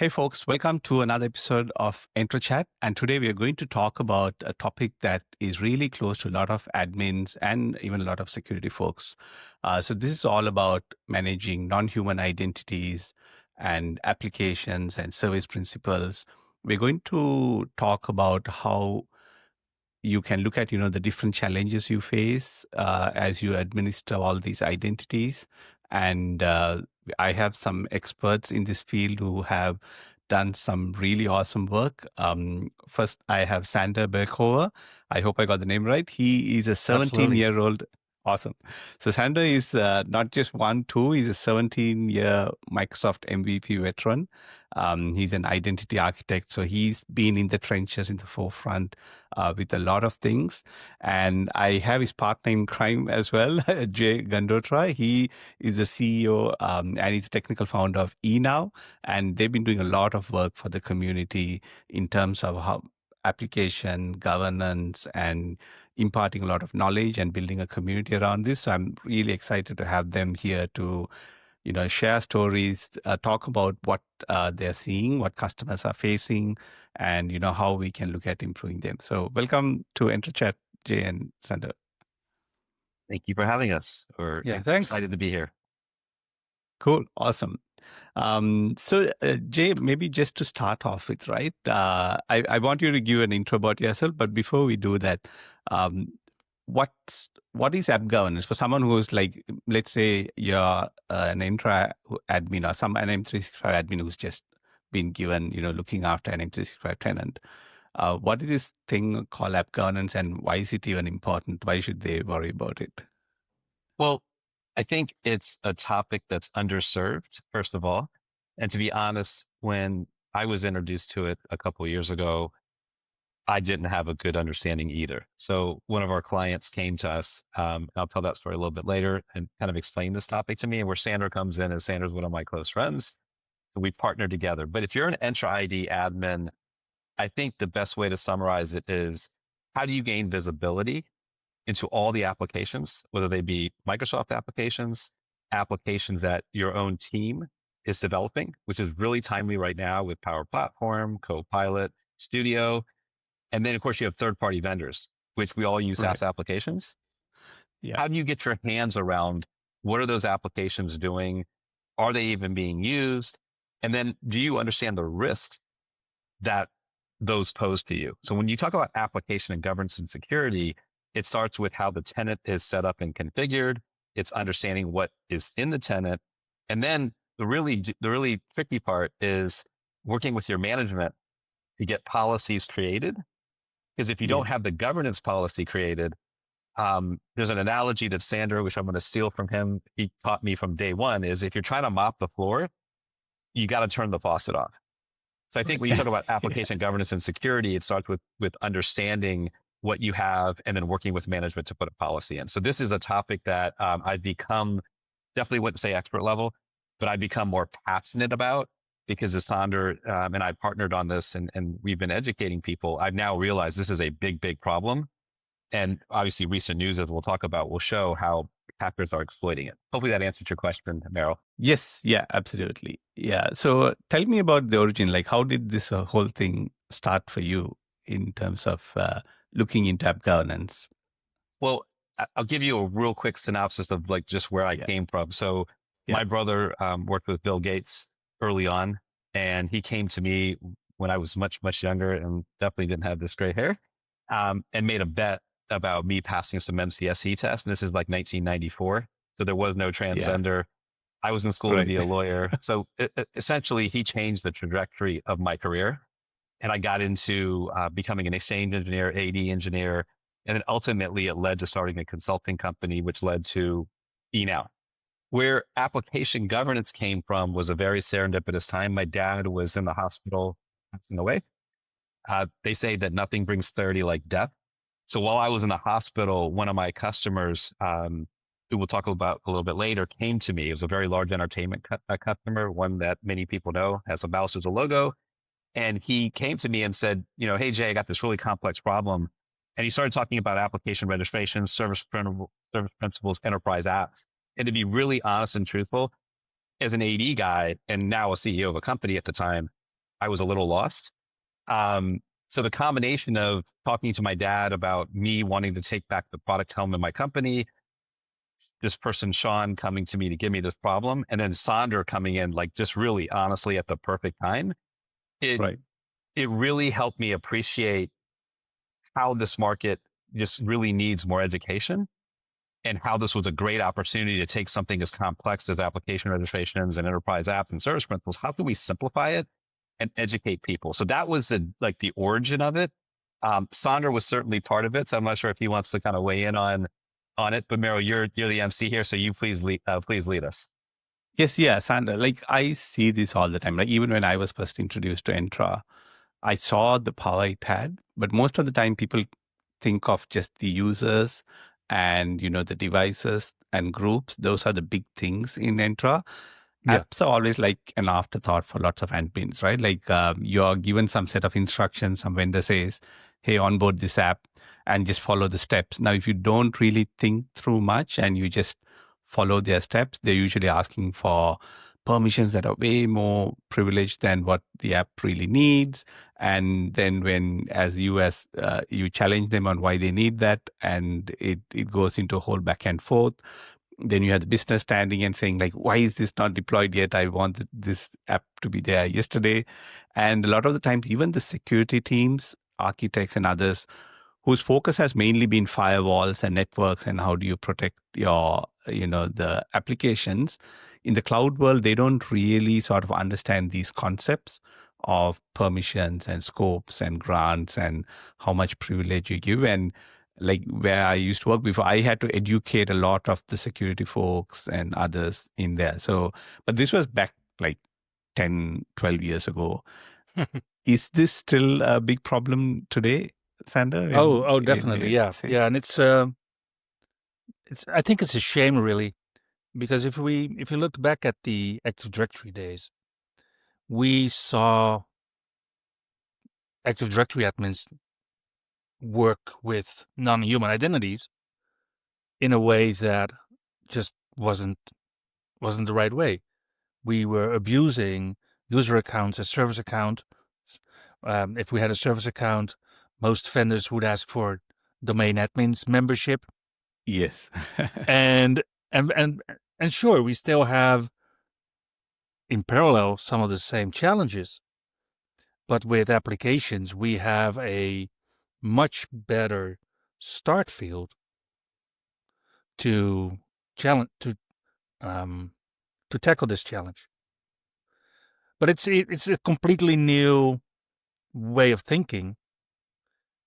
Hey folks, welcome to another episode of Entra.Chat. And today we are going to talk about a topic that is really close to a lot of admins and even a lot of security folks. So this is all about managing non-human identities and applications and service principals. We're going to talk about how you can look at, the different challenges you face as you administer all these identities. And I have some experts in this field who have done some really awesome work. First, I have Sander Berkouwer. I hope I got the name right. He is a Absolutely. 17-year-old. Awesome. So Sander is not just one, two. He's a 17-year Microsoft MVP veteran. He's an identity architect. So he's been in the trenches, in the forefront with a lot of things. And I have his partner in crime as well, Jay Gundotra. He is the CEO and he's a technical founder of eNow. And they've been doing a lot of work for the community in terms of how application governance and imparting a lot of knowledge and building a community around this. So I'm really excited to have them here to share stories, talk about what they're seeing, what customers are facing, and how we can look at improving them. So welcome to Entra.Chat, Jay and Sander. Thank you for having us. We're Yeah, thanks. excited to be here. Cool. Awesome. Jay, maybe just to start off with, right? I want you to give an intro about yourself, but before we do that, what is app governance for someone who's like, let's say you're an Entra admin or an M365 admin who's just been given, looking after an M365 tenant. What is this thing called app governance, and why is it even important? Why should they worry about it? Well, I think it's a topic that's underserved, first of all. And to be honest, when I was introduced to it a couple of years ago, I didn't have a good understanding either. So one of our clients came to us, I'll tell that story a little bit later, and kind of explain this topic to me, and where Sandra comes in, and Sandra's one of my close friends. So we partnered together. But if you're an Entra ID admin, I think the best way to summarize it is, how do you gain visibility into all the applications, whether they be Microsoft applications, applications that your own team is developing, which is really timely right now with Power Platform, Copilot, Studio. And then, of course, you have third-party vendors, which we all use Right. SaaS applications. Yeah. How do you get your hands around what are those applications doing? Are they even being used? And then do you understand the risks that those pose to you? So when you talk about application and governance and security, it starts with how the tenant is set up and configured. It's understanding what is in the tenant. And then the really tricky part is working with your management to get policies created. Because if you don't Yes. have the governance policy created, there's an analogy that Sandro, which I'm going to steal from him, he taught me from day one, is if you're trying to mop the floor, you got to turn the faucet off. So I think when you talk about application governance and security, it starts with understanding what you have and then working with management to put a policy in. So this is a topic that I've become, definitely wouldn't say expert level, but I've become more passionate about, because as Sander and I partnered on this, and we've been educating people. I've now realized this is a big, big problem. And obviously recent news, as we'll talk about, will show how hackers are exploiting it. Hopefully that answered your question, Meryl. Yes, yeah, absolutely. Yeah. So tell me about the origin. Like, how did this whole thing start for you in terms of looking into app governance? Well, I'll give you a real quick synopsis of like just where I Yeah. came from. So Yeah. my brother worked with Bill Gates early on, and he came to me when I was much, much younger and definitely didn't have this gray hair, and made a bet about me passing some MCSE test. And this is like 1994. So there was no Yeah. transcender. I was in school to Right. be a lawyer. So essentially, he changed the trajectory of my career. And I got into becoming an exchange engineer, AD engineer. And then ultimately, it led to starting a consulting company, which led to eNow. Where application governance came from was a very serendipitous time. My dad was in the hospital passing away. They say that nothing brings clarity like death. So while I was in the hospital, one of my customers, who we'll talk about a little bit later, came to me. It was a very large entertainment customer, one that many people know, has a mouse as a logo. And he came to me and said, hey, Jay, I got this really complex problem. And he started talking about application registration, service principals, enterprise apps. And to be really honest and truthful, as an AD guy and now a CEO of a company at the time, I was a little lost. Um, so the combination of talking to my dad about me wanting to take back the product helm in my company, this person, Sean, coming to me to give me this problem, and then Sonder coming in, like just really honestly at the perfect time, it, Right. it really helped me appreciate how this market just really needs more education and how this was a great opportunity to take something as complex as application registrations and enterprise app and service principles. How can we simplify it and educate people? So that was the origin of it. Sonder was certainly part of it, so I'm not sure if he wants to kind of weigh in on it. But Meryl, you're the MC here, so you please lead us. Yes, yeah, Sandra. Like I see this all the time. Like even when I was first introduced to Entra, I saw the power it had, but most of the time people think of just the users and the devices and groups. Those are the big things in Entra. Yeah. Apps are always like an afterthought for lots of admins, right? Like you're given some set of instructions, some vendor says, hey, onboard this app and just follow the steps. Now, if you don't really think through much and you just follow their steps, they're usually asking for permissions that are way more privileged than what the app really needs. And then when as you challenge them on why they need that, and it goes into a whole back and forth, then you have the business standing and saying like, why is this not deployed yet? I wanted this app to be there yesterday. And a lot of the times, even the security teams, architects and others whose focus has mainly been firewalls and networks and how do you protect your, the applications in the cloud world, they don't really sort of understand these concepts of permissions and scopes and grants and how much privilege you give. And like where I used to work before, I had to educate a lot of the security folks and others in there. So, but this was back like 10, 12 years ago. Is this still a big problem today, Sander? Definitely. Yeah. Yeah. And I think it's a shame really, because if you look back at the Active Directory days, we saw Active Directory admins work with non-human identities in a way that just wasn't the right way. We were abusing user accounts as service accounts. If we had a service account, most vendors would ask for domain admins membership. Yes. and and sure, we still have in parallel some of the same challenges, but with applications we have a much better start field to challenge to tackle this challenge. But it's a completely new way of thinking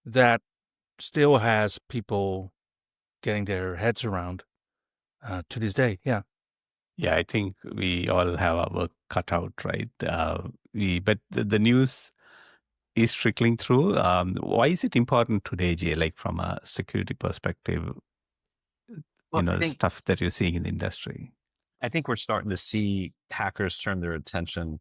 that still has people getting their heads around to this day. Yeah. Yeah, I think we all have our work cut out, right? But the news is trickling through. Why is it important today, Jay? Like from a security perspective, Well, the stuff that you're seeing in the industry. I think we're starting to see hackers turn their attention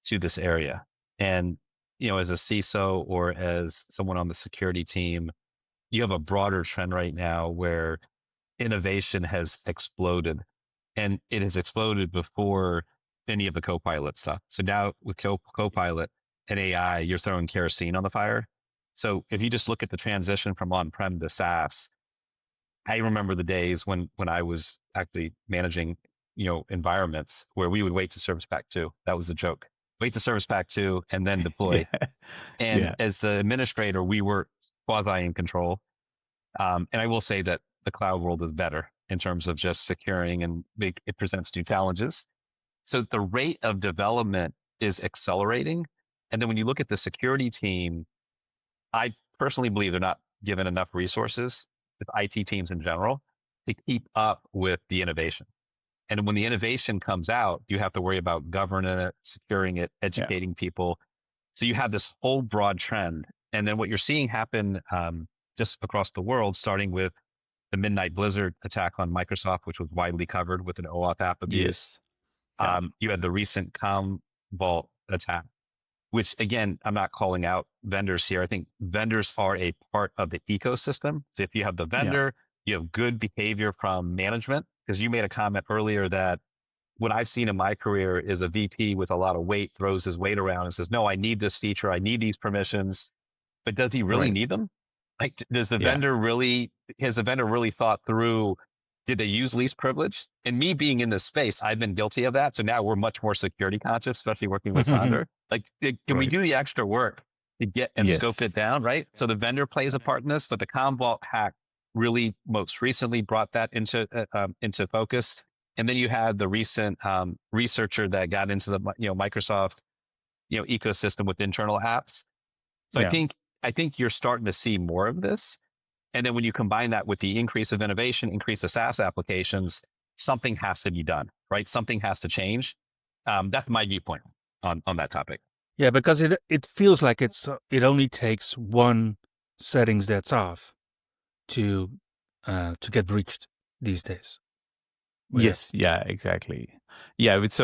to this area. And, as a CISO or as someone on the security team, you have a broader trend right now where innovation has exploded, and it has exploded before any of the Copilot stuff. So now with Copilot and AI, you're throwing kerosene on the fire. So if you just look at the transition from on-prem to SaaS, I remember the days when I was actually managing, environments where we would wait to service pack 2. That was the joke. Wait to service pack 2 and then deploy. Yeah. And Yeah. as the administrator, we were quasi in control. And I will say that the cloud world is better in terms of just securing, and it presents new challenges. So the rate of development is accelerating. And then when you look at the security team, I personally believe they're not given enough resources with IT teams in general to keep up with the innovation. And when the innovation comes out, you have to worry about governing it, securing it, Yeah. educating people. So you have this whole broad trend. And then what you're seeing happen just across the world, starting with the Midnight Blizzard attack on Microsoft, which was widely covered with an OAuth app abuse. Yes. Yeah. You had the recent Commvault attack, which again, I'm not calling out vendors here. I think vendors are a part of the ecosystem. So if you have the Yeah. vendor, you have good behavior from management, because you made a comment earlier that what I've seen in my career is a VP with a lot of weight throws his weight around and says, no, I need this feature. I need these permissions. But does he really Right. need them? Like, does the Yeah. vendor really, has the vendor really thought through, did they use least privilege? And me being in this space, I've been guilty of that. So now we're much more security conscious, especially working with Sander. Like, can we Right. do the extra work to get and scope it Yes. down, right? So the vendor plays a part in this, but the Commvault hack really most recently brought that into focus. And then you had the recent researcher that got into the Microsoft ecosystem with internal apps. So Yeah. I think you're starting to see more of this. And then when you combine that with the increase of innovation, increase of SaaS applications, something has to be done, right? Something has to change. That's my viewpoint on that topic. Yeah, because it feels like it only takes one settings that's off to get breached these days. Yes, yeah, exactly. Yeah, with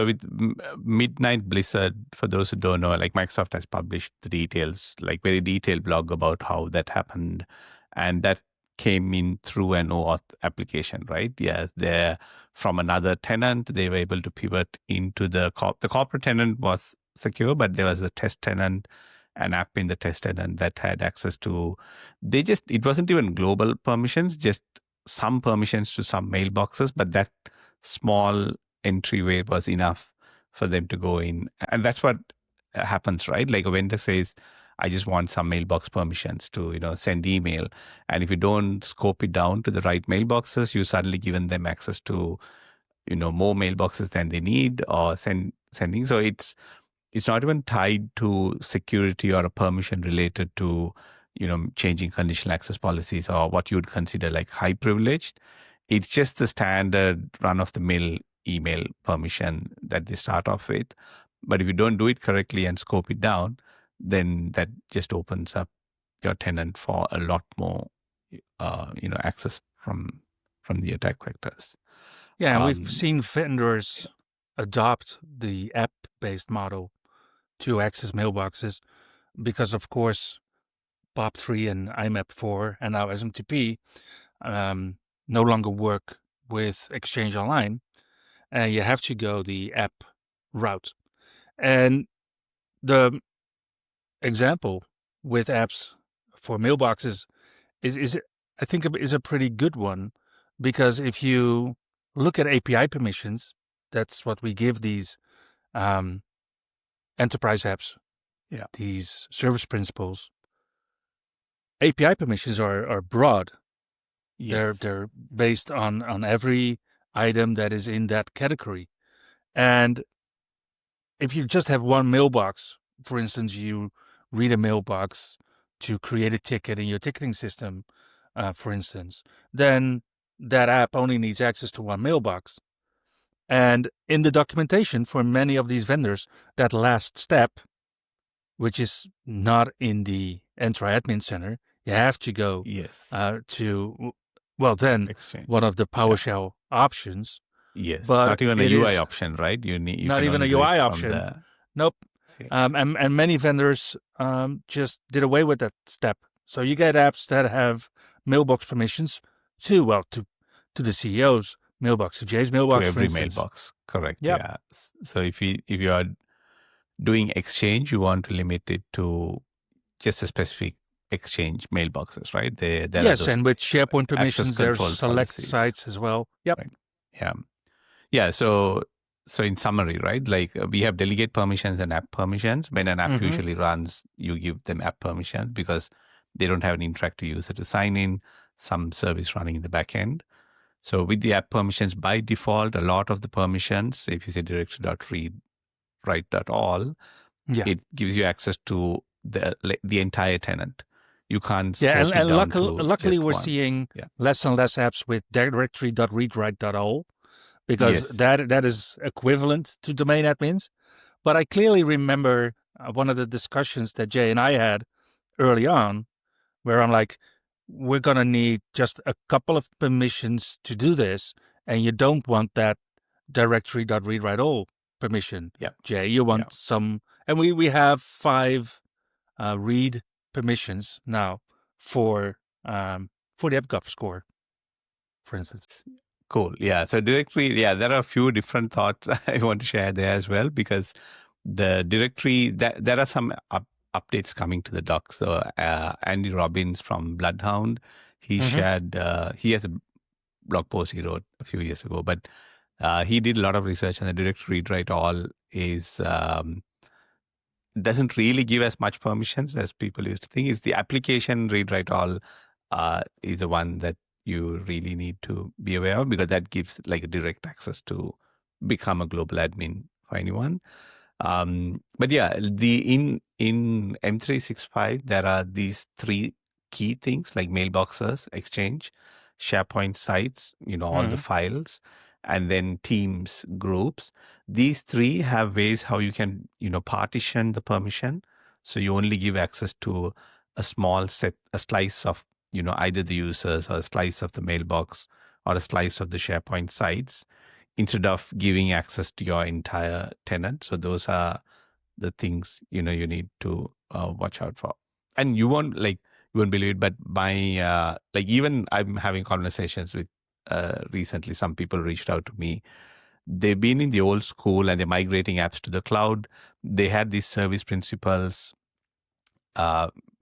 Midnight Blizzard, for those who don't know, like Microsoft has published the details, like very detailed blog about how that happened, and that came in through an OAuth application, right? Yes, they're from another tenant. They were able to pivot into the corporate tenant was secure, but there was a test tenant, an app in the test tenant that had access to. It wasn't even global permissions, just some permissions to some mailboxes, but that small entryway was enough for them to go in. And that's what happens, right? Like a vendor says, I just want some mailbox permissions to, send email. And if you don't scope it down to the right mailboxes, you suddenly given them access to, more mailboxes than they need or sending. So it's not even tied to security or a permission related to, changing conditional access policies or what you would consider like high privileged. It's just the standard run-of-the-mill email permission that they start off with. But if you don't do it correctly and scope it down, then that just opens up your tenant for a lot more, access from the attack vectors. Yeah, and we've seen vendors adopt the app-based model to access mailboxes because, of course, POP3 and IMAP4 and now SMTP no longer work with Exchange Online, and you have to go the app route. And the example with apps for mailboxes is I think is a pretty good one, because if you look at API permissions, that's what we give these enterprise apps, these service principals. API permissions are broad. Yes. They're based on every item that is in that category. And if you just have one mailbox, for instance, you read a mailbox to create a ticket in your ticketing system, for instance, then that app only needs access to one mailbox. And in the documentation for many of these vendors, that last step, which is not in the Entra Admin Center, you have to go to, then Exchange. one of the PowerShell options. Yes, but not even a UI option, right? You not even a UI option. Nope. And many vendors just did away with that step. So you get apps that have mailbox permissions to the CEO's mailbox, to Jay's mailbox, to every for instance. mailbox. Correct. Yep. Yeah. So if you are doing Exchange, you want to limit it to just a specific Exchange mailboxes, right? Yes, and with SharePoint permissions, there's select policies. sites as well. Yep. Right. Yeah. Yeah. So in summary, right, like we have delegate permissions and app permissions. When an app usually runs, you give them app permissions because they don't have an interactive user to sign in, some service running in the back end. So with the app permissions, by default, a lot of the permissions, if you say directory.read, write.all, it gives you access to the entire tenant. You can't scope it down luckily to we're one. seeing less and less apps with directory.read.write.all, because that is equivalent to domain admins. But I clearly remember one of the discussions that Jay and I had early on, where I'm like, we're going to need just a couple of permissions to do this, and you don't want that directory.read.write.all permission, Jay. You want some, and we have 5 read permissions now for the AppGov score, for instance. Cool. Yeah. So directory, there are a few different thoughts I want to share there as well, because the directory, there are some updates coming to the doc. So Andy Robbins from Bloodhound, he shared, he has a blog post he wrote a few years ago, but he did a lot of research, and the directory read write all is doesn't really give as much permissions as people used to think. Is the application read write all is the one that you really need to be aware of, because that gives like a direct access to become a global admin for anyone. But yeah, in M365 there are these three key things like mailboxes, Exchange, SharePoint sites, all the files, and then Teams groups. These three have ways how you can partition the permission, so you only give access to a small set, a slice of either the users, or a slice of the mailbox, or a slice of the SharePoint sites, instead of giving access to your entire tenant. So those are the things you need to watch out for. And you won't believe it, but my even I'm having conversations with recently, some people reached out to me. They've been in the old school and they're migrating apps to the cloud. They had these service principals.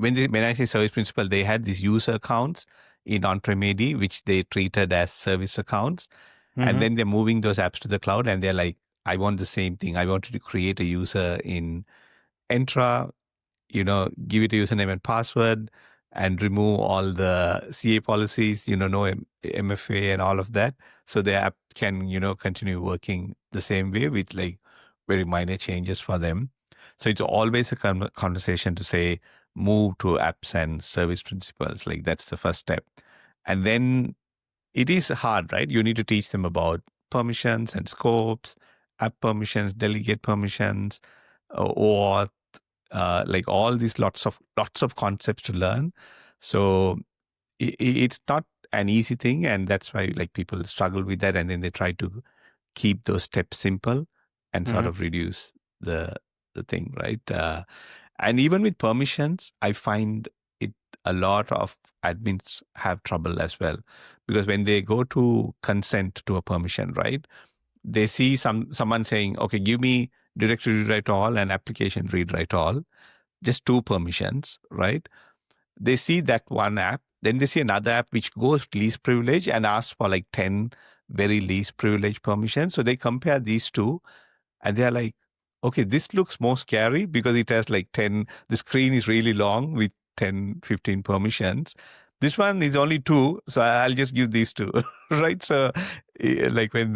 When I say service principal, they had these user accounts in on-prem AD, which they treated as service accounts. And then they're moving those apps to the cloud, and they're like, I want the same thing. I wanted to create a user in Entra, give it a username and password, and remove all the CA policies, no MFA and all of that. So the app can, continue working the same way with like very minor changes for them. So it's always a conversation to say, move to apps and service principals. Like that's the first step. And then it is hard, right? You need to teach them about permissions and scopes, app permissions, delegate permissions, or like all these lots of concepts to learn. So it's not an easy thing, and that's why like people struggle with that, and then they try to keep those steps simple and sort of reduce the thing, right? And even with permissions, I find it a lot of admins have trouble as well, because when they go to consent to a permission, right, they see someone saying, okay, give me directory read write all and application read write all, just two permissions, right? They see that one app, then they see another app which goes least privilege and asks for like 10 very least privilege permissions. So they compare these two, and they're like, okay, this looks more scary because it has like 10, the screen is really long with 10, 15 permissions. This one is only two, so I'll just give these two, right? So like when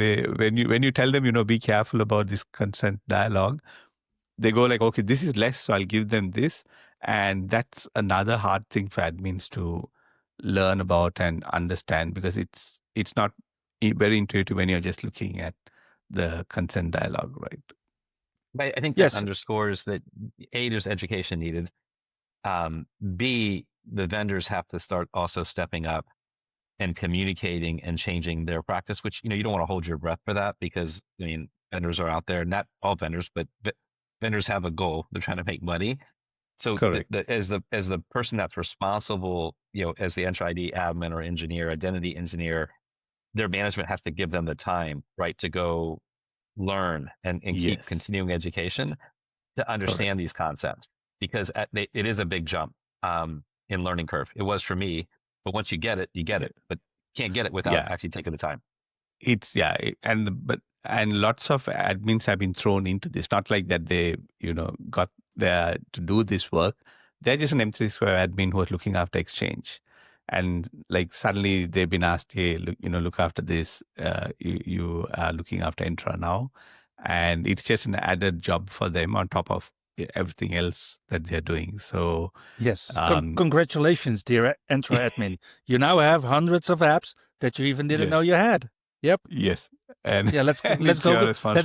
you tell them, be careful about this consent dialogue, they go like, okay, this is less, so I'll give them this. And that's another hard thing for admins to learn about and understand, because it's not very intuitive when you're just looking at the consent dialogue, right? But I think that underscores that A, there's education needed. B, the vendors have to start also stepping up and communicating and changing their practice, which, you don't want to hold your breath for that, because vendors are out there, not all vendors, but vendors have a goal. They're trying to make money. So as the person that's responsible, as the Entra ID admin or engineer, identity engineer, their management has to give them the time, right, to go learn and keep continuing education to understand these concepts, because it is a big jump in learning curve. It was for me, but once you get it, you get it, but you can't get it without actually taking the time. It's and lots of admins have been thrown into this. Not like that they got there to do this work. They're just an M365 admin who was looking after Exchange, and like suddenly they've been asked, hey, look after this. You are looking after Entra now, and it's just an added job for them on top of everything else that they're doing. So yes, congratulations, dear Entra admin. You now have hundreds of apps that you even didn't know you had. Yep. Yes. And yeah, let's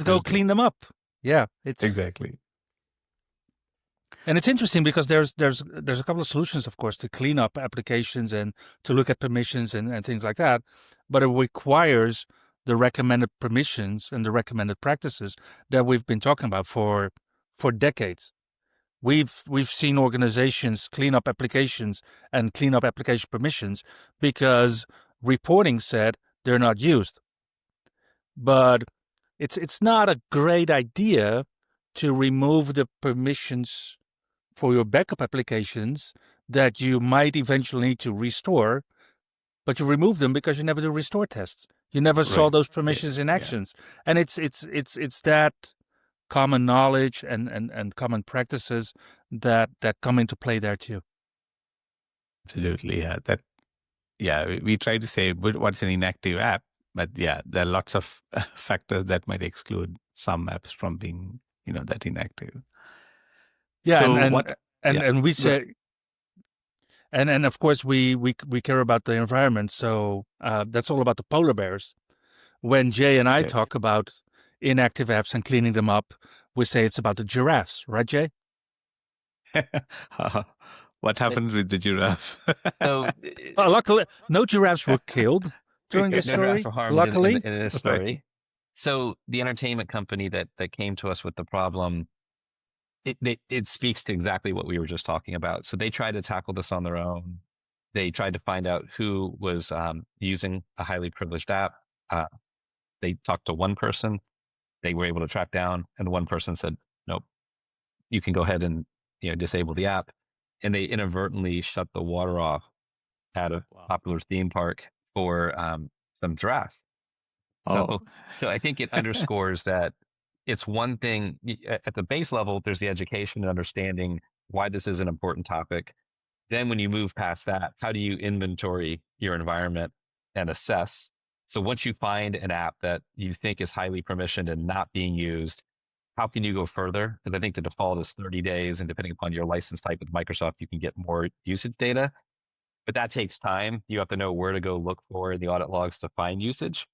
go clean them up. Yeah, it's exactly. And it's interesting because there's a couple of solutions, of course, to clean up applications and to look at permissions and things like that, but it requires the recommended permissions and the recommended practices that we've been talking about for decades. We've seen organizations clean up applications and clean up application permissions because reporting said they're not used. but it's not a great idea to remove the permissions for your backup applications that you might eventually need to restore, but you remove them because you never do restore tests. You never saw Right. those permissions in actions, and it's that common knowledge and common practices that come into play there too. Absolutely. We try to say what's an inactive app, but there are lots of factors that might exclude some apps from being, that inactive. Yeah, So and we Good. say, and of course we care about the environment, so that's all about the polar bears. When Jay and I Yes. talk about inactive apps and cleaning them up, we say it's about the giraffes, right, Jay? What happened with the giraffe? So Luckily, no giraffes were killed during this no giraffes story. were harmed Luckily, in this Right. story. So the entertainment company that came to us with the problem, it speaks to exactly what we were just talking about. So they tried to tackle this on their own. They tried to find out who was using a highly privileged app. They talked to one person. They were able to track down, and one person said, "Nope, you can go ahead and disable the app." And they inadvertently shut the water off at a Wow. popular theme park for some giraffes. Oh. So I think it underscores that it's one thing at the base level, there's the education and understanding why this is an important topic. Then when you move past that, how do you inventory your environment and assess? So once you find an app that you think is highly permissioned and not being used, how can you go further? Because I think the default is 30 days, and depending upon your license type with Microsoft, you can get more usage data. But that takes time. You have to know where to go look for in the audit logs to find usage.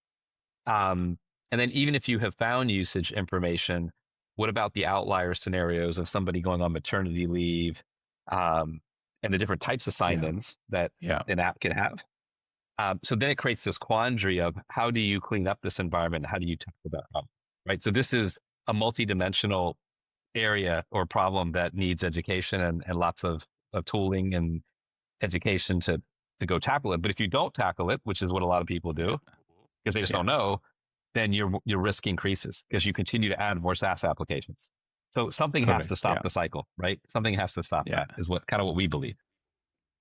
And then even if you have found usage information, what about the outlier scenarios of somebody going on maternity leave, and the different types of sign-ins that an app can have? So then it creates this quandary of how do you clean up this environment? How do you tackle that problem, right? So this is a multidimensional area or problem that needs education and lots of tooling and education to go tackle it. But if you don't tackle it, which is what a lot of people do, because they just don't know, then your risk increases because you continue to add more SaaS applications. So something has to stop the cycle, right? Something has to stop that is what we believe.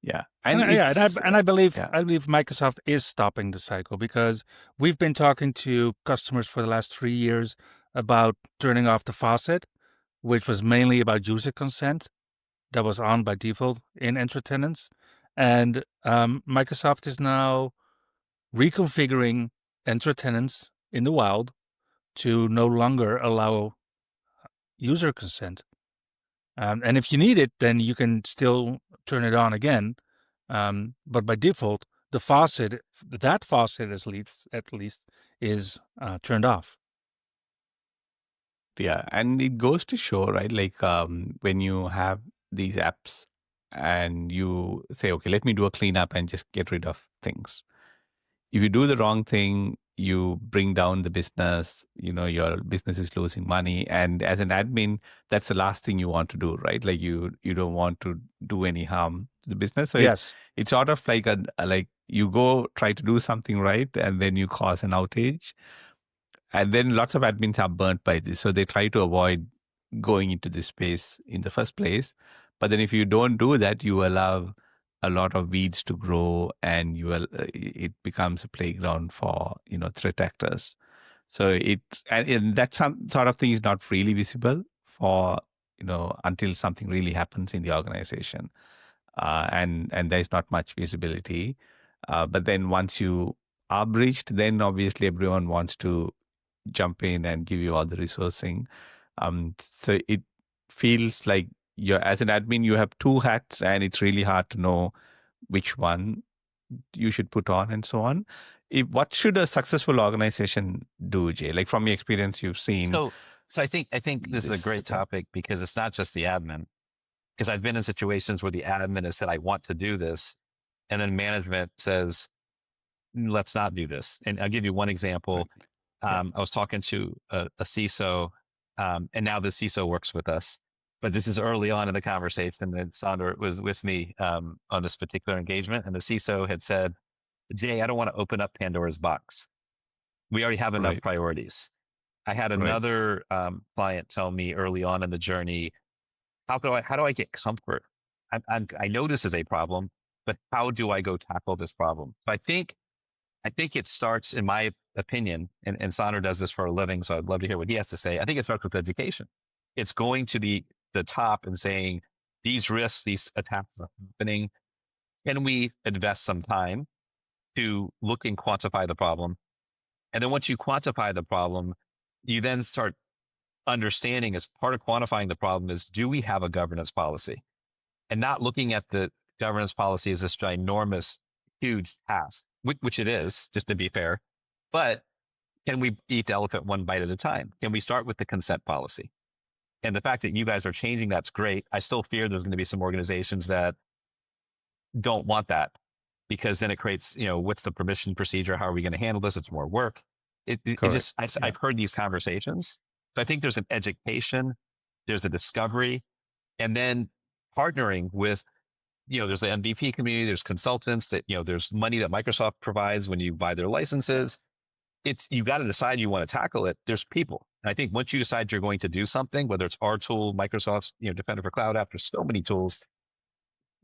Yeah. And I believe Microsoft is stopping the cycle, because we've been talking to customers for the last 3 years about turning off the faucet, which was mainly about user consent that was on by default in Entra tenants. And Microsoft is now reconfiguring Entra tenants in the wild to no longer allow user consent. And if you need it, then you can still turn it on again. But by default, that faucet at least is turned off. Yeah. And it goes to show, right? Like when you have these apps and you say, okay, let me do a cleanup and just get rid of things. If you do the wrong thing, you bring down the business, your business is losing money. And as an admin, that's the last thing you want to do, right? Like you don't want to do any harm to the business. So Yes. it's sort of like like you go try to do something right, and then you cause an outage. And then lots of admins are burnt by this. So they try to avoid going into this space in the first place. But then if you don't do that, you allow a lot of weeds to grow, and it becomes a playground for, threat actors. So and that some sort of thing is not really visible for, until something really happens in the organization. And there's not much visibility. But then once you are breached, then obviously everyone wants to jump in and give you all the resourcing. So it feels like as an admin, you have two hats, and it's really hard to know which one you should put on and so on. What should a successful organization do, Jay? Like from your experience, you've seen. So I think this is a great topic, because it's not just the admin. Because I've been in situations where the admin has said, I want to do this, and then management says, let's not do this. And I'll give you one example. I was talking to a CISO, and now the CISO works with us. But this is early on in the conversation, and Sandra was with me on this particular engagement, and the CISO had said, Jay, I don't want to open up Pandora's box. We already have enough Right. priorities. I had Right. another client tell me early on in the journey, how do I get comfort? I know this is a problem, but how do I go tackle this problem? So I think it starts, in my opinion, and Sandra does this for a living, so I'd love to hear what he has to say. I think it starts with education. It's going to be the top and saying, these risks, these attacks are happening. Can we invest some time to look and quantify the problem? And then once you quantify the problem, you then start understanding, as part of quantifying the problem, is, do we have a governance policy? And not looking at the governance policy as this ginormous, huge task, which it is, just to be fair. But can we eat the elephant one bite at a time? Can we start with the consent policy? And the fact that you guys are changing, that's great. I still fear there's going to be some organizations that don't want that, because then it creates, what's the permission procedure? How are we going to handle this? It's more work. It Correct. just, I've heard these conversations. So I think there's an education, there's a discovery, and then partnering with, there's the MVP community, there's consultants that, there's money that Microsoft provides when you buy their licenses. You got to decide you want to tackle it. There's people. And I think once you decide you're going to do something, whether it's our tool, Microsoft's, Defender for Cloud App, there's so many tools,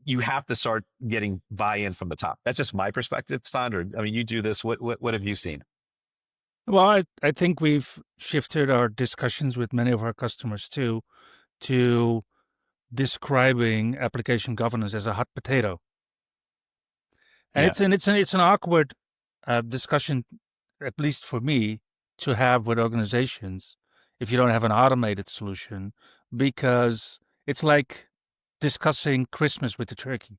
you have to start getting buy-in from the top. That's just my perspective. Sandra, I mean, you do this. What have you seen? Well, I think we've shifted our discussions with many of our customers too to describing application governance as a hot potato, and it's an awkward discussion, at least for me, to have with organizations if you don't have an automated solution, because it's like discussing Christmas with the turkey.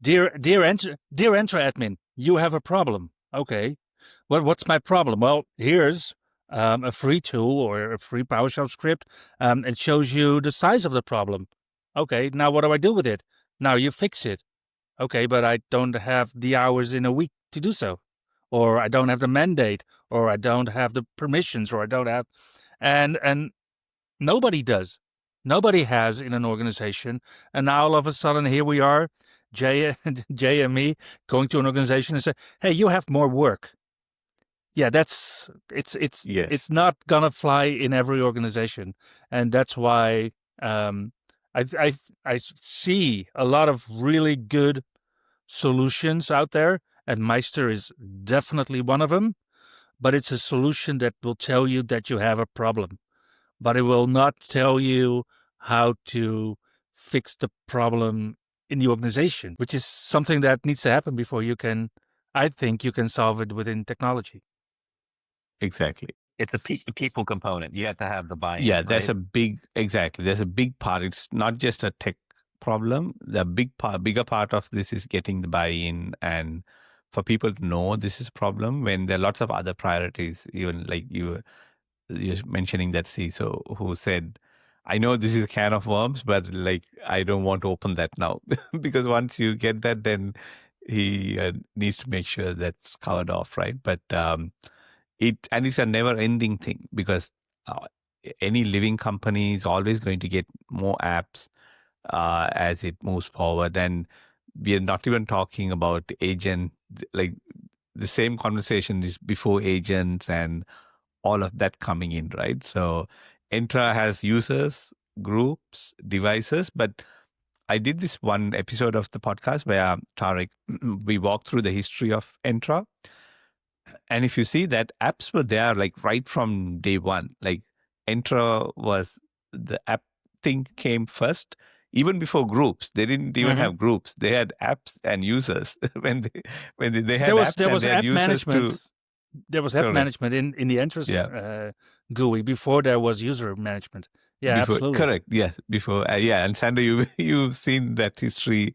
Dear Entra admin, you have a problem. Okay. Well, what's my problem? Well, here's a free tool or a free PowerShell script. It shows you the size of the problem. Okay, now what do I do with it? Now you fix it. Okay, but I don't have the hours in a week to do so. Or I don't have the mandate, or I don't have the permissions, or I don't have... And nobody does. Nobody has in an organization. And now all of a sudden, here we are, Jay and me, going to an organization and say, hey, you have more work. Yeah, it's not gonna fly in every organization, and that's why I see a lot of really good solutions out there, and Meister is definitely one of them. But it's a solution that will tell you that you have a problem, but it will not tell you how to fix the problem in the organization, which is something that needs to happen before I think you can solve it within technology. Exactly. It's a people component. You have to have the buy-in. Yeah, there's right? there's a big part. It's not just a tech problem. The bigger part of this is getting the buy-in, and for people to know this is a problem when there are lots of other priorities, even like you're mentioning that CISO who said, I know this is a can of worms, but like, I don't want to open that now because once you get that, then he needs to make sure that's covered off, right? But it's a never-ending thing, because any living company is always going to get more apps as it moves forward, and we are not even talking about agent. Like, the same conversation is before agents and all of that coming in, right? So Entra has users, groups, devices, but I did this one episode of the podcast where Tarek, we walked through the history of Entra. And if you see that, apps were there like right from day one. Like, Entra was the app thing came first, even before groups. They didn't even have groups. They had apps and users. when they had apps there was and they had app users management. to... There was app Correct. management in the Entra's GUI before there was user management. Yeah, absolutely. Correct. Yes. Before. And Sandra, you've seen that history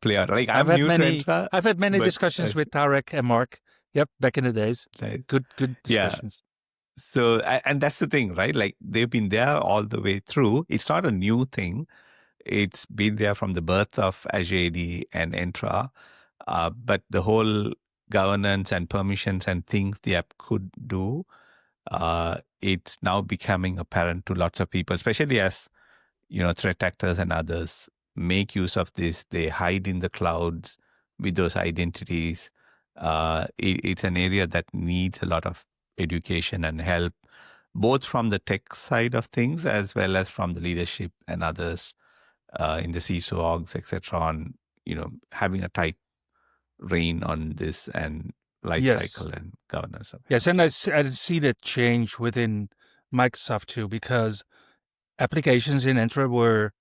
play out. Like, I'm new to Entra. I've had many discussions with Tarek and Mark. Yep, back in the days. Nice. Good discussions. Yeah. So, and that's the thing, right? Like, they've been there all the way through. It's not a new thing. It's been there from the birth of Azure AD and Entra. But the whole governance and permissions and things the app could do, it's now becoming apparent to lots of people, especially as, threat actors and others make use of this. They hide in the clouds with those identities. It's an area that needs a lot of education and help, both from the tech side of things as well as from the leadership and others in the CISO orgs, etc. On having a tight rein on this and life Yes. cycle and governance of Yes, apps. and I see that change within Microsoft too, because applications in Entra were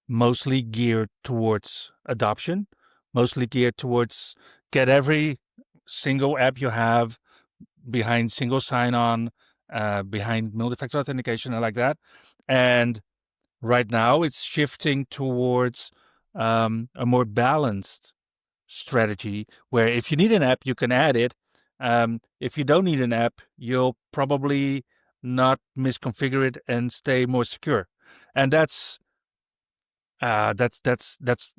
mostly geared towards adoption, mostly geared towards get every single app you have behind single sign-on, behind multi-factor authentication and like that. And right now it's shifting towards a more balanced strategy where if you need an app, you can add it. If you don't need an app, you'll probably not misconfigure it and stay more secure. And that's a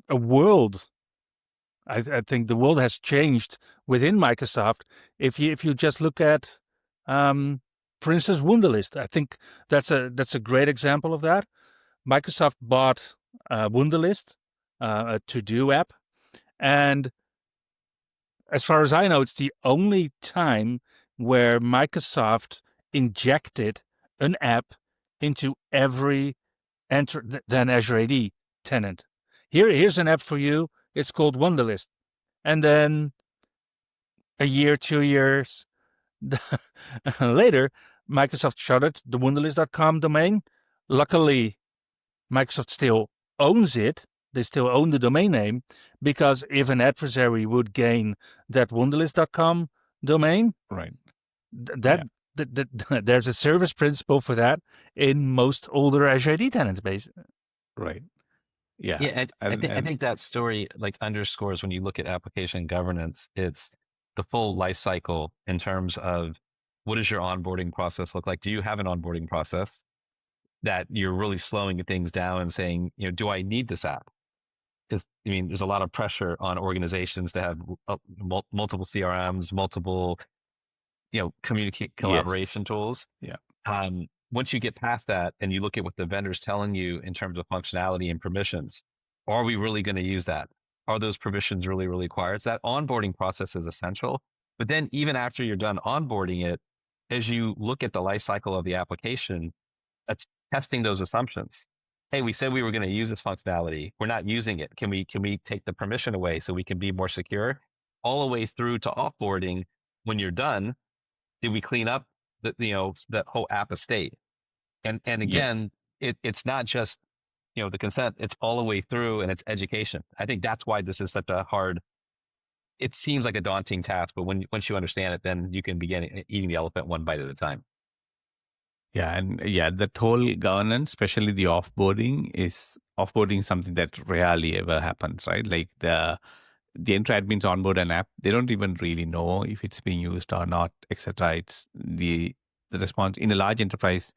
world. I think the world has changed within Microsoft. If you just look at, for instance, Wunderlist, I think that's a great example of that. Microsoft bought Wunderlist, a to-do app, and as far as I know, it's the only time where Microsoft injected an app into every then Azure AD tenant. Here's an app for you. It's called Wunderlist. And then a year, 2 years later, Microsoft shuttered the Wunderlist.com domain. Luckily, Microsoft still owns it. They still own the domain name, because if an adversary would gain that Wunderlist.com domain, Right. There's a service principle for that in most older Azure AD tenants base. Right. Yeah. Yeah, I think that story like underscores when you look at application governance, it's the full life cycle in terms of what does your onboarding process look like? Do you have an onboarding process that you're really slowing things down and saying, do I need this app? Because there's a lot of pressure on organizations to have multiple CRMs, multiple, communicate collaboration tools. Yeah. Once you get past that and you look at what the vendor's telling you in terms of functionality and permissions, are we really going to use that? Are those permissions really required? So that onboarding process is essential. But then even after you're done onboarding it, as you look at the life cycle of the application, testing those assumptions. Hey, we said we were going to use this functionality. We're not using it. Can we take the permission away so we can be more secure? All the way through to offboarding. When you're done, did we clean up that whole app estate? And again, it's not just the consent. It's all the way through, and it's education. I think that's why this is such a hard. It seems like a daunting task, but once you understand it, then you can begin eating the elephant one bite at a time. Yeah, and that whole governance, especially the offboarding is something that rarely ever happens, right? Like the Entra admins onboard an app, they don't even really know if it's being used or not, etc. It's the response in a large enterprise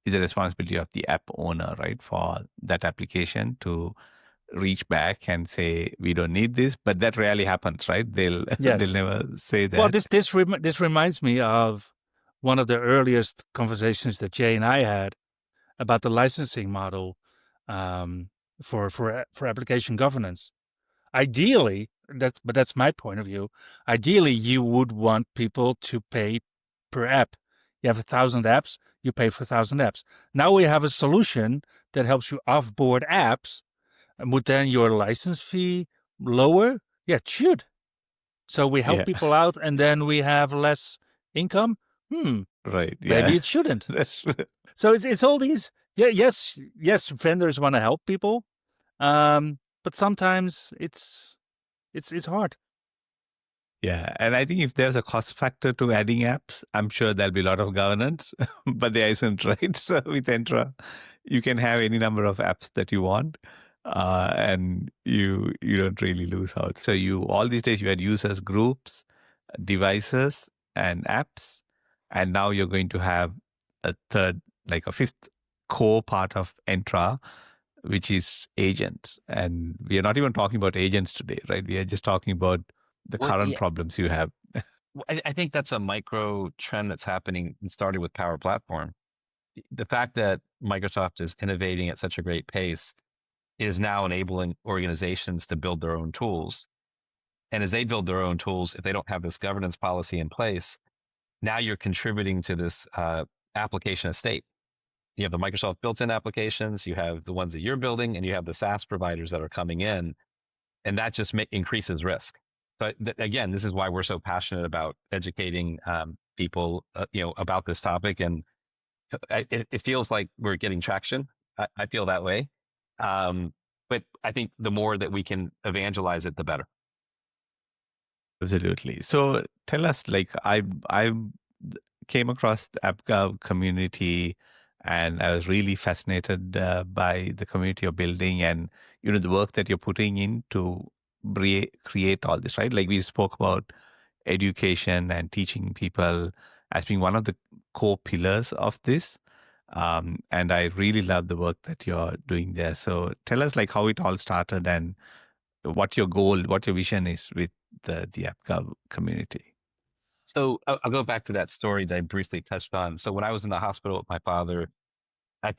is the responsibility of the app owner, right, for that application to reach back and say we don't need this, but that rarely happens, right? They'll never say that. Well, this reminds me of one of the earliest conversations that Jay and I had about the licensing model for application governance. Ideally, but that's my point of view. Ideally, you would want people to pay per app. You have 1,000 apps, you pay for 1,000 apps. Now we have a solution that helps you offboard apps. And would then your license fee lower? Yeah, it should. So we help people out, and then we have less income. Right. Maybe it shouldn't. That's true. So it's all these. Yeah. Yes. Vendors want to help people, but sometimes it's hard. Yeah, and I think if there's a cost factor to adding apps, I'm sure there'll be a lot of governance, but there isn't, right? So with Entra, you can have any number of apps that you want, and you don't really lose out. So all these days you had users, groups, devices, and apps, and now you're going to have a third, like a fifth core part of Entra, which is agents. And we are not even talking about agents today, right? We are just talking about the current problems you have. I think that's a micro trend that's happening and started with Power Platform. The fact that Microsoft is innovating at such a great pace is now enabling organizations to build their own tools. And as they build their own tools, if they don't have this governance policy in place, now you're contributing to this application estate. You have the Microsoft built-in applications, you have the ones that you're building, and you have the SaaS providers that are coming in, and that just increases risk. But again, this is why we're so passionate about educating people, about this topic, and it feels like we're getting traction. I feel that way, but I think the more that we can evangelize it, the better. Absolutely. So tell us, like, I came across the AppGov community, and I was really fascinated by the community you're building, and the work that you're putting in to create all this, right? Like we spoke about education and teaching people as being one of the core pillars of this. And I really love the work that you're doing there. So tell us, like, how it all started and what your goal, what your vision is with the AppGov community. So I'll go back to that story that I briefly touched on. So when I was in the hospital with my father, I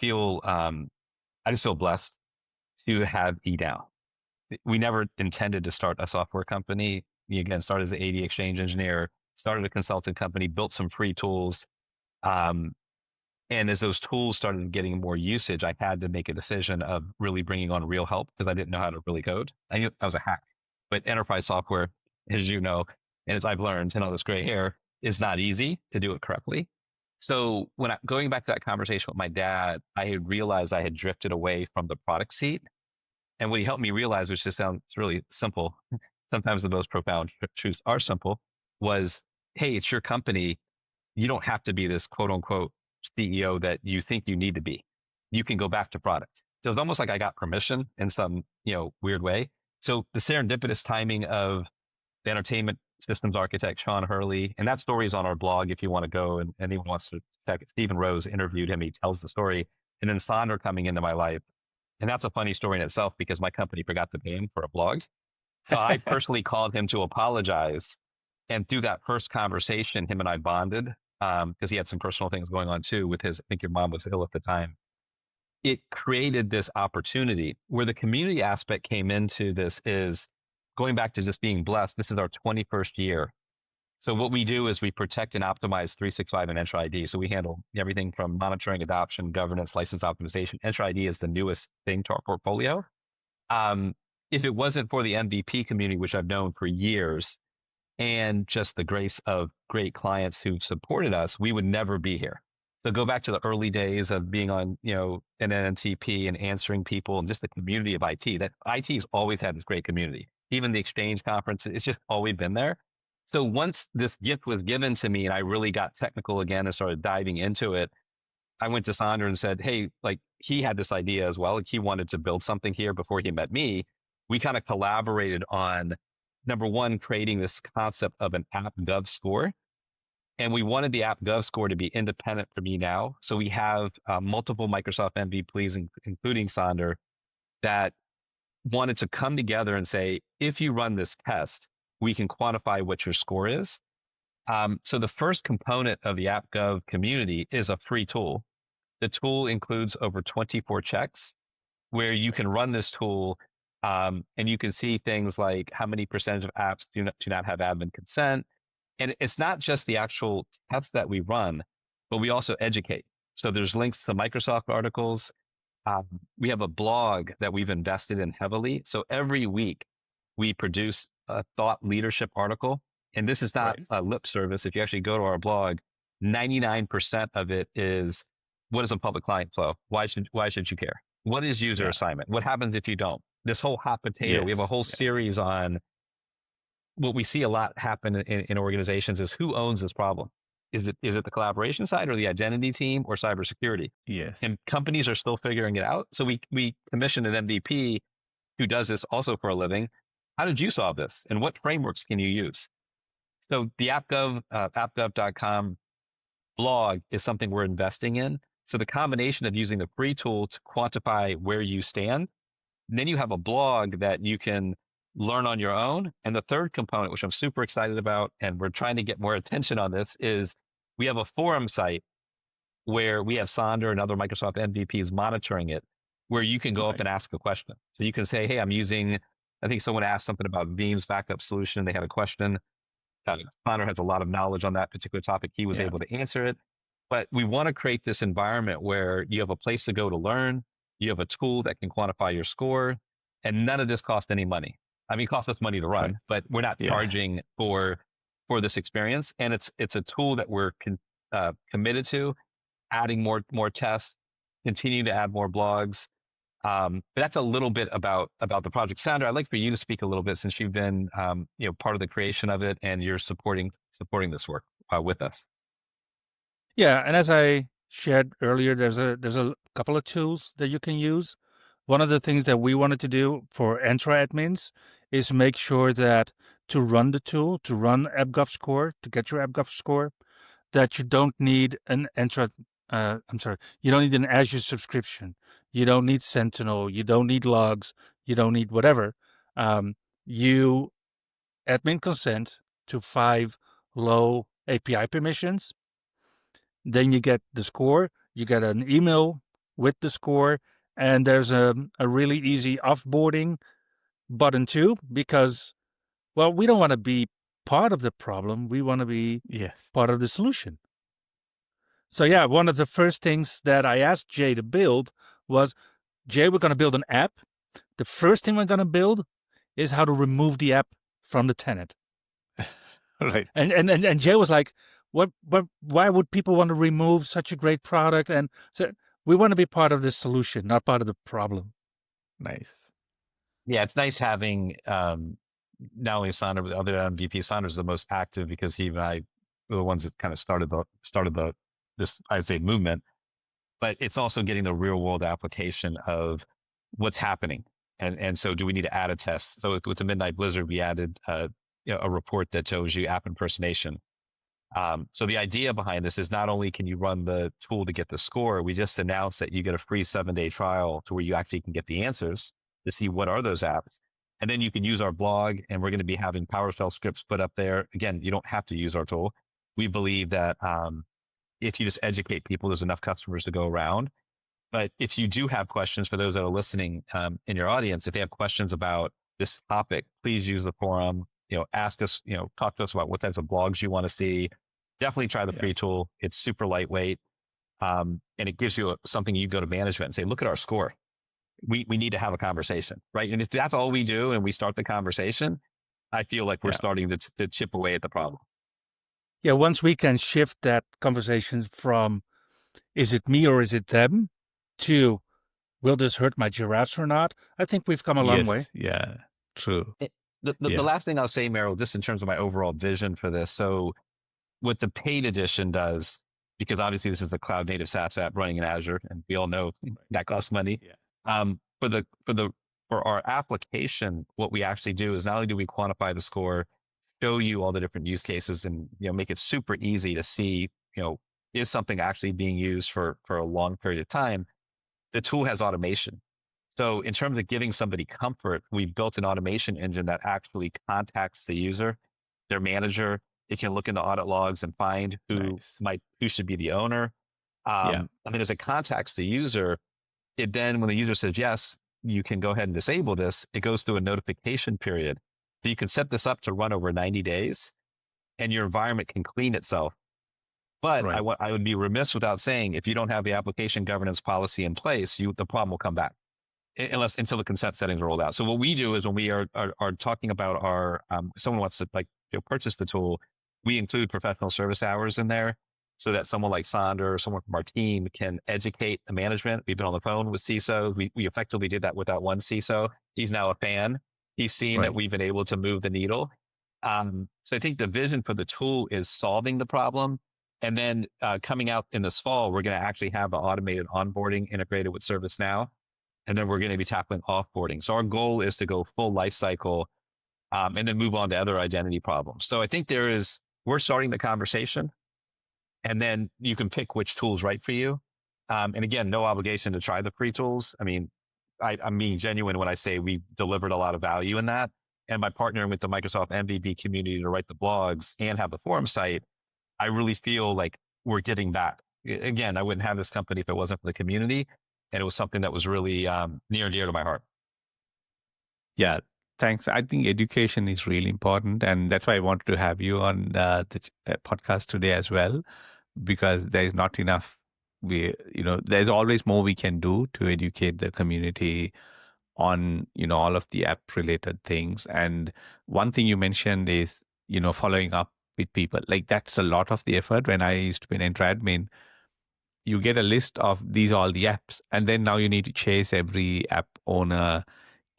just feel blessed to have eNow. We never intended to start a software company. We again started as an AD exchange engineer, started a consulting company, built some free tools. And as those tools started getting more usage, I had to make a decision of really bringing on real help because I didn't know how to really code. I knew I was a hack, but enterprise software, as you know, and as I've learned in all this gray hair, is not easy to do it correctly. So going back to that conversation with my dad, I had realized I had drifted away from the product seat. And what he helped me realize, which just sounds really simple, sometimes the most profound truths are simple, was, hey, it's your company. You don't have to be this quote unquote CEO that you think you need to be. You can go back to product. So it's almost like I got permission in some, weird way. So the serendipitous timing of the entertainment systems architect, Sean Hurley, and that story is on our blog if you want to go and anyone wants to check it. Stephen Rose interviewed him. He tells the story. And then Sonder coming into my life. And that's a funny story in itself because my company forgot to pay him for a blog. So I personally called him to apologize. And through that first conversation, him and I bonded because he had some personal things going on too with his, I think your mom was ill at the time. It created this opportunity where the community aspect came into this is going back to just being blessed. This is our 21st year. So what we do is we protect and optimize 365 and Entra ID. So we handle everything from monitoring, adoption, governance, license optimization. Entra ID is the newest thing to our portfolio. If it wasn't for the MVP community, which I've known for years, and just the grace of great clients who've supported us, we would never be here. So go back to the early days of being on, an NNTP and answering people and just the community of IT. That IT has always had this great community. Even the exchange conference, it's just always been there. So once this gift was given to me and I really got technical again and started diving into it, I went to Sonder and said, hey, like he had this idea as well. Like he wanted to build something here before he met me. We kind of collaborated on number one, creating this concept of an AppGov score. And we wanted the AppGov score to be independent from eNow. So we have multiple Microsoft MVPs, including Sonder, that wanted to come together and say, if you run this test, we can quantify what your score is. So the first component of the AppGov community is a free tool. The tool includes over 24 checks where you can run this tool and you can see things like how many percentage of apps do not have admin consent. And it's not just the actual tests that we run, but we also educate. So there's links to Microsoft articles. We have a blog that we've invested in heavily. So every week we produce a thought leadership article. And this is not a lip service. If you actually go to our blog, 99% of it is, what is a public client flow? Why should you care? What is user assignment? What happens if you don't? This whole hot potato, we have a whole series on what we see a lot happen in organizations is who owns this problem? Is it the collaboration side or the identity team or cybersecurity? Yes. And companies are still figuring it out. So we commissioned an MVP who does this also for a living. How did you solve this? And what frameworks can you use? So the AppGov, appgov.com blog is something we're investing in. So the combination of using the free tool to quantify where you stand, and then you have a blog that you can learn on your own. And the third component, which I'm super excited about, and we're trying to get more attention on this, is we have a forum site where we have Sonder and other Microsoft MVPs monitoring it, where you can go up and ask a question. So you can say, hey, I'm using I think someone asked something about Veeam's backup solution. They had a question. Connor has a lot of knowledge on that particular topic. He was Yeah. able to answer it. But we want to create this environment where you have a place to go to learn. You have a tool that can quantify your score, and none of this costs any money. I mean, it costs us money to Right. run, but we're not Yeah. charging for this experience. And it's a tool that we're committed to adding more tests, continue to add more blogs. But that's a little bit about the project. Sandra, I'd like for you to speak a little bit since you've been part of the creation of it and you're supporting this work with us. Yeah, and as I shared earlier, there's a couple of tools that you can use. One of the things that we wanted to do for Entra admins is make sure that to run the tool, to run AppGov score, to get your AppGov score, that you don't need an Entra. You don't need an Azure subscription. You don't need Sentinel. You don't need logs. You don't need whatever. You admin consent to 5 low API permissions. Then you get the score. You get an email with the score, and there's a really easy offboarding button too, because, well, we don't want to be part of the problem. We want to be part of the solution. So yeah, one of the first things that I asked Jay to build was, Jay, we're going to build an app. The first thing we're going to build is how to remove the app from the tenant. Right. And Jay was like, why would people want to remove such a great product? And so we want to be part of this solution, not part of the problem. Nice. Yeah, it's nice having not only Sandra, but the other MVP. Sandra's the most active because he and I were the ones that kind of started this, I'd say, movement. But it's also getting the real world application of what's happening. And so do we need to add a test? So with the Midnight Blizzard, we added a report that shows you app impersonation. So the idea behind this is not only can you run the tool to get the score, we just announced that you get a free 7-day trial to where you actually can get the answers to see what are those apps. And then you can use our blog, and we're going to be having PowerShell scripts put up there. Again, you don't have to use our tool. We believe that if you just educate people, there's enough customers to go around. But if you do have questions, for those that are listening in your audience, if they have questions about this topic, please use the forum. Ask us, talk to us about what types of blogs you want to see. Definitely try the free tool. It's super lightweight. And it gives you something you go to management and say, look at our score. We need to have a conversation, right? And if that's all we do and we start the conversation, I feel like we're starting to chip away at the problem. Yeah, once we can shift that conversation from, is it me or is it them, to, will this hurt my giraffes or not? I think we've come a long way. Yeah, true. The last thing I'll say, Meryl, just in terms of my overall vision for this. So what the paid edition does, because obviously this is a cloud native SaaS app running in Azure, and we all know that costs money. For our application, what we actually do is not only do we quantify the score, show you all the different use cases, and make it super easy to see, is something actually being used for a long period of time. The tool has automation. So in terms of giving somebody comfort, we built an automation engine that actually contacts the user, their manager. It can look into audit logs and find who should be the owner. And then as it contacts the user, it then, when the user says yes, you can go ahead and disable this. It goes through a notification period. So you can set this up to run over 90 days, and your environment can clean itself. But I would be remiss without saying, if you don't have the application governance policy in place, the problem will come back until the consent settings are rolled out. So what we do is, when we are talking about our, someone wants to purchase the tool, we include professional service hours in there, so that someone like Sandra or someone from our team can educate the management. We've been on the phone with CISOs. We effectively did that with that one CISO. He's now a fan. He's seen that we've been able to move the needle. So I think the vision for the tool is solving the problem. And then coming out in this fall, we're going to actually have the automated onboarding integrated with ServiceNow. And then we're going to be tackling offboarding. So our goal is to go full lifecycle and then move on to other identity problems. So I think we're starting the conversation, and then you can pick which tool's right for you. And again, no obligation to try the free tools. I mean, I'm being genuine when I say we delivered a lot of value in that. And by partnering with the Microsoft MVP community to write the blogs and have the forum site, I really feel like we're getting back. Again, I wouldn't have this company if it wasn't for the community. And it was something that was really near and dear to my heart. Yeah, Thanks. I think education is really important, and that's why I wanted to have you on the podcast today as well, because there is not enough. There's always more we can do to educate the community on all of the app related things. And one thing you mentioned is following up with people. Like, that's a lot of the effort. When I used to be an Entra admin, you get a list of these all the apps, and then now you need to chase every app owner,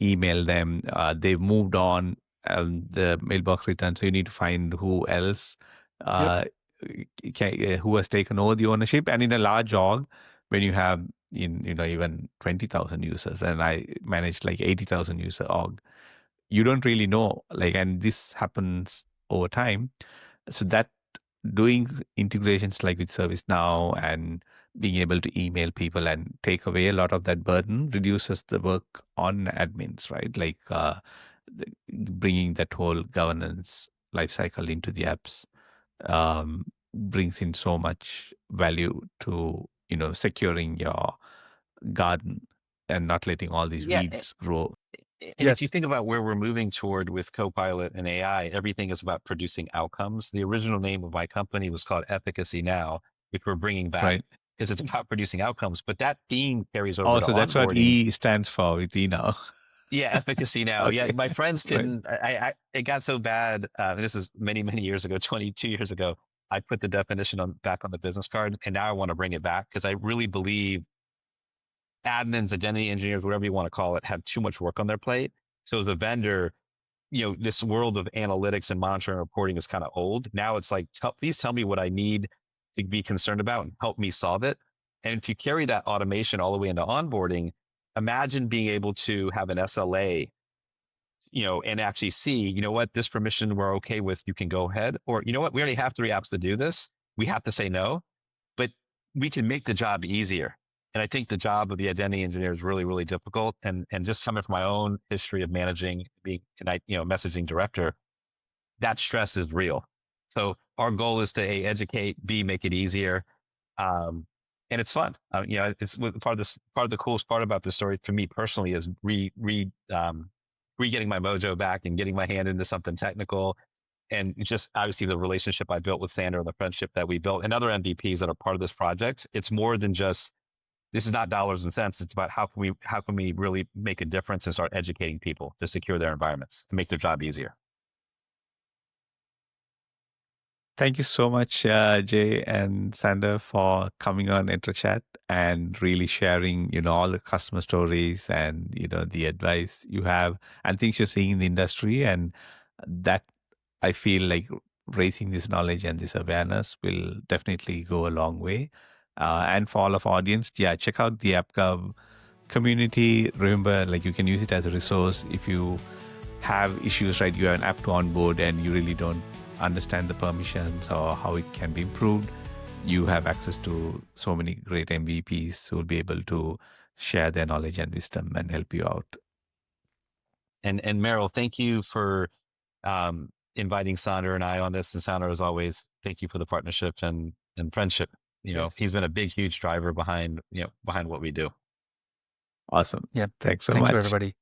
email them. They've moved on, the mailbox returned, so you need to find who else who has taken over the ownership. And in a large org, when you have even 20,000 users, and I managed like 80,000 user org, you don't really know, and this happens over time. So that doing integrations like with ServiceNow and being able to email people and take away a lot of that burden reduces the work on admins, right? Bringing that whole governance lifecycle into the apps brings in so much value to securing your garden and not letting all these weeds grow. And if you think about where we're moving toward with Copilot and AI, everything is about producing outcomes. The original name of my company was called Efficacy Now, which we're bringing back because it's about producing outcomes. But that theme carries over to so that's onboarding. What E stands for with E now. Yeah, Efficacy Now. Okay. Yeah, my friends didn't. It got so bad. And this is many years ago, 22 years ago. I put the definition back on the business card, and now I want to bring it back because I really believe admins, identity engineers, whatever you want to call it, have too much work on their plate. So as a vendor, this world of analytics and monitoring and reporting is kind of old. Now it's like, please tell me what I need to be concerned about and help me solve it. And if you carry that automation all the way into onboarding, imagine being able to have an SLA, and actually see, what, this permission we're okay with, you can go ahead. Or, we already have 3 apps to do this. We have to say no, but we can make the job easier. And I think the job of the identity engineer is really, really difficult. And just coming from my own history of managing, being messaging director, that stress is real. So our goal is to A, educate, B, make it easier. And it's fun. It's part of the coolest part about this story for me personally is getting my mojo back and getting my hand into something technical. And just obviously the relationship I built with Sander and the friendship that we built and other MVPs that are part of this project. It's more than just, this is not dollars and cents. It's about how can we really make a difference and start educating people to secure their environments and make their job easier. Thank you so much, Jay and Sander, for coming on Entra.Chat and really sharing, all the customer stories and, the advice you have and things you're seeing in the industry. And that, I feel like, raising this knowledge and this awareness will definitely go a long way. And for all of our audience, check out the AppGov community. Remember, you can use it as a resource if you have issues, right? You have an app to onboard and you really don't understand the permissions or how it can be improved. You have access to so many great MVPs who will be able to share their knowledge and wisdom and help you out. And Meryl, thank you for inviting Sander and I on this. And Sander, as always, thank you for the partnership and friendship. He's been a big, huge driver behind what we do. Awesome. Yeah. Thanks so much. much. Thank you, everybody.